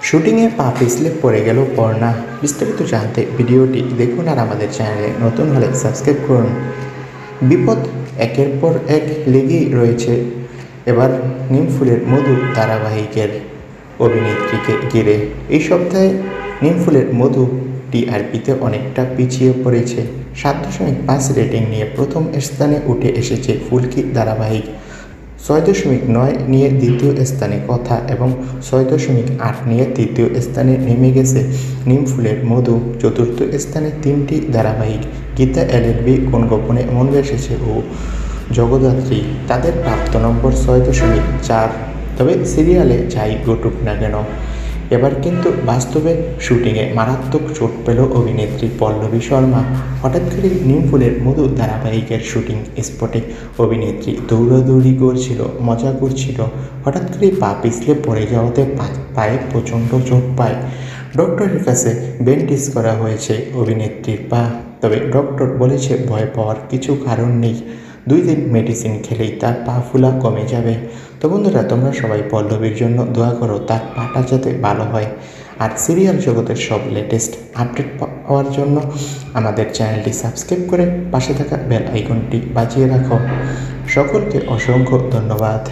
শুটিংয়ে পা পিছলে পড়ে গেল পর্ণা। বিস্তারিত জানতে ভিডিওটি দেখুন আর আমাদের চ্যানেলে নতুন হলে সাবস্ক্রাইব করুন। বিপদ একের পর এক লেগেই রয়েছে এবার নিমফুলের মধু ধারাবাহিকের অভিনেত্রীকে ঘিরে। এই সপ্তাহে নিমফুলের মধু টিআরপিতে অনেকটা পিছিয়ে পড়েছে। 7.5 রেটিং নিয়ে প্রথম স্থানে উঠে এসেছে ফুলকি ধারাবাহিক। 6.9 নিয়ে দ্বিতীয় স্থানে কথা এবং 6.8 নিয়ে তৃতীয় স্থানে নেমে গেছে নিমফুলের মধু। চতুর্থ স্থানে 3টি ধারাবাহিক গীতা এলএলবি, কোন গোপনে মন ভেসেছে ও জগদ্ধাত্রী। তাদের প্রাপ্ত নম্বর 6.4। তবে সিরিয়ালে যাই ঘটুক না কেন, এবার কিন্তু বাস্তবে শুটিংয়ে মারাত্মক চোট পেল অভিনেত্রী পল্লবী শর্মা। হঠাৎ করে নিমফুলের মধু ধারাবাহিকের শুটিং স্পটে অভিনেত্রী দৌড়াদৌড়ি করছিল, মজা করছিল। হঠাৎ করে পা পিছলে পড়ে যাওয়াতে পায়ে প্রচণ্ড চোট পায়। ডক্টরের কাছে ব্যান্ডেজ করা হয়েছে অভিনেত্রীর পা। তবে ডক্টর বলেছে ভয় পাওয়ার কিছু কারণ নেই, 2 দিন মেডিসিন খেলেই তার পা ফুলা কমে যাবে। তো বন্ধুরা, তোমরা সবাই পল্লবীর জন্য দোয়া করো, তার পাটা যাতে ভালো হয়। আর সিরিয়াল জগতের সব লেটেস্ট আপডেট পাওয়ার জন্য আমাদের চ্যানেলটি সাবস্ক্রাইব করে পাশে থাকা বেল আইকনটি বাজিয়ে রাখো। সকলকে অসংখ্য ধন্যবাদ।